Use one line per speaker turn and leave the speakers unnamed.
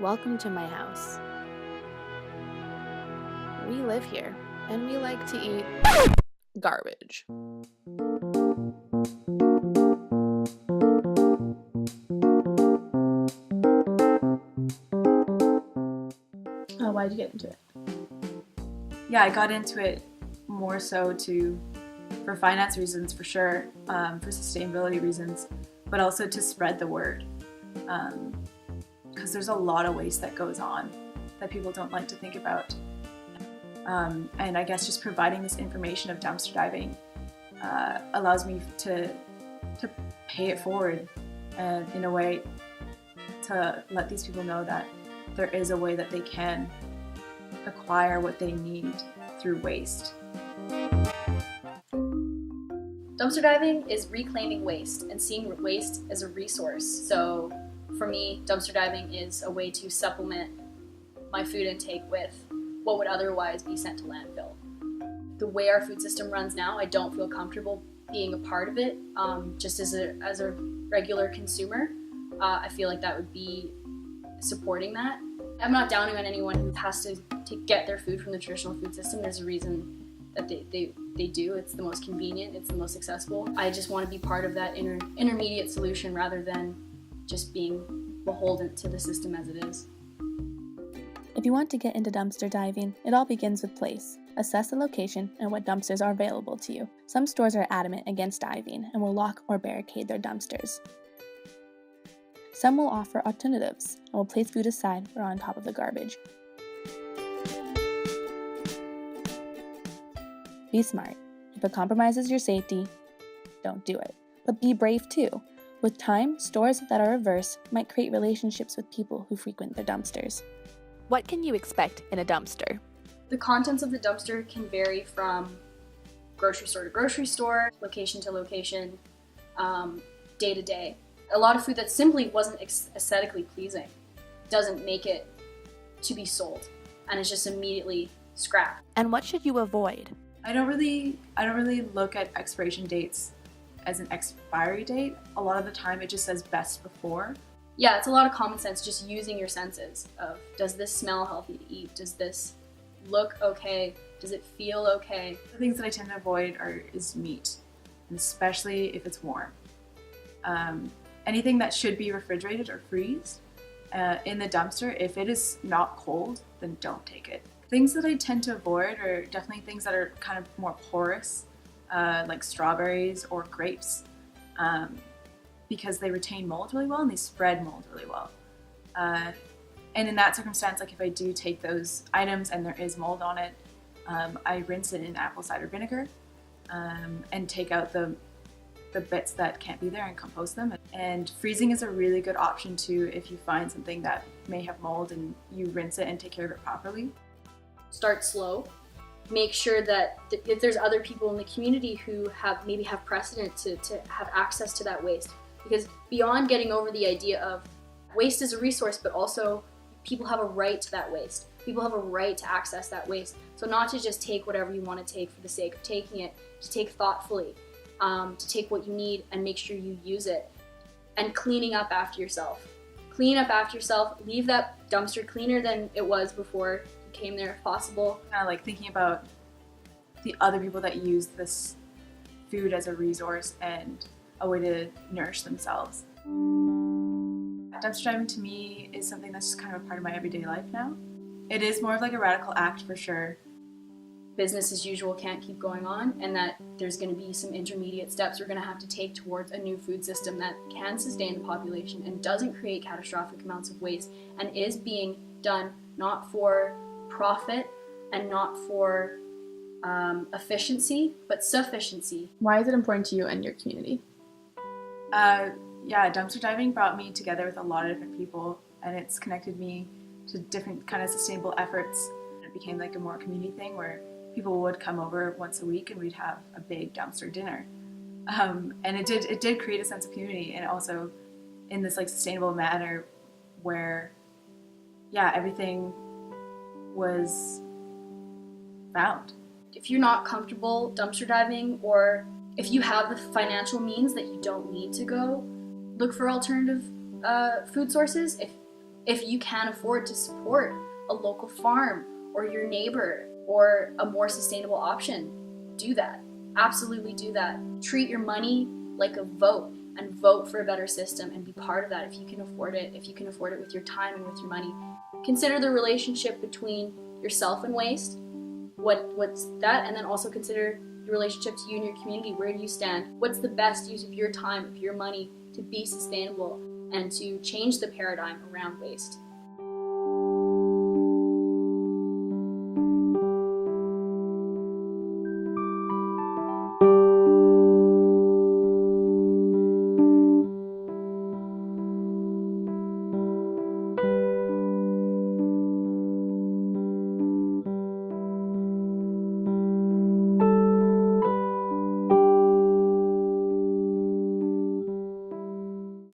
Welcome to my house. We live here, and we like to eat garbage. Why'd you get into it?
Yeah, I got into it more so for finance reasons, for sure, for sustainability reasons, but also to spread the word. Because there's a lot of waste that goes on that people don't like to think about. And I guess just providing this information of dumpster diving allows me to pay it forward and in a way to let these people know that there is a way that they can acquire what they need through waste.
Dumpster diving is reclaiming waste and seeing waste as a resource. So for me, dumpster diving is a way to supplement my food intake with what would otherwise be sent to landfill. The way our food system runs now, I don't feel comfortable being a part of it. Just as a regular consumer, I feel like that would be supporting that. I'm not downing on anyone who has to get their food from the traditional food system. There's a reason that they do. It's the most convenient, it's the most accessible. I just want to be part of that intermediate solution rather than just being beholden to the system as it is.
If you want to get into dumpster diving, it all begins with place. Assess the location and what dumpsters are available to you. Some stores are adamant against diving and will lock or barricade their dumpsters. Some will offer alternatives and will place food aside or on top of the garbage. Be smart. If it compromises your safety, don't do it. But be brave too. With time, stores that are averse might create relationships with people who frequent their dumpsters. What can you expect in a dumpster?
The contents of the dumpster can vary from grocery store to grocery store, location to location, day to day. A lot of food that simply wasn't aesthetically pleasing doesn't make it to be sold, and it's just immediately scrapped.
And what should you avoid?
I don't really look at expiration dates as an expiry date. A lot of the time it just says best before.
Yeah, it's a lot of common sense, just using your senses of, does this smell healthy to eat? Does this look okay? Does it feel okay?
The things that I tend to avoid is meat, and especially if it's warm. Anything that should be refrigerated or freezed in the dumpster, if it is not cold, then don't take it. Things that I tend to avoid are definitely things that are kind of more porous, like strawberries or grapes, because they retain mold really well and they spread mold really well. And in that circumstance, like if I do take those items and there is mold on it, I rinse it in apple cider vinegar and take out the bits that can't be there and compost them. And freezing is a really good option too if you find something that may have mold and you rinse it and take care of it properly.
Start slow. Make sure that if there's other people in the community who maybe have precedent to have access to that waste. Because beyond getting over the idea of waste is a resource, but also people have a right to that waste. People have a right to access that waste. So not to just take whatever you want to take for the sake of taking it, to take thoughtfully, to take what you need and make sure you use it. And cleaning up after yourself. Clean up after yourself. Leave that dumpster cleaner than it was before you came there if possible.
Kind of like thinking about the other people that use this food as a resource and a way to nourish themselves. Dumpster diving to me is something that's just kind of a part of my everyday life now. It is more of like a radical act for sure.
Business as usual can't keep going on, and that there's going to be some intermediate steps we're going to have to take towards a new food system that can sustain the population and doesn't create catastrophic amounts of waste and is being done not for profit and not for efficiency, but sufficiency.
Why is it important to you and your community?
Dumpster diving brought me together with a lot of different people, and it's connected me to different kind of sustainable efforts. It became like a more community thing where people would come over once a week and we'd have a big dumpster dinner. And it did create a sense of community, and also in this like sustainable manner where everything was found.
If you're not comfortable dumpster diving, or if you have the financial means that you don't need to go, look for alternative food sources. If you can afford to support a local farm or your neighbor or a more sustainable option, do that. Absolutely do that. Treat your money like a vote and vote for a better system and be part of that if you can afford it. If you can afford it with your time and with your money. Consider the relationship between yourself and waste. What's that? And then also consider your relationship to you and your community. Where do you stand? What's the best use of your time, of your money to be sustainable and to change the paradigm around waste?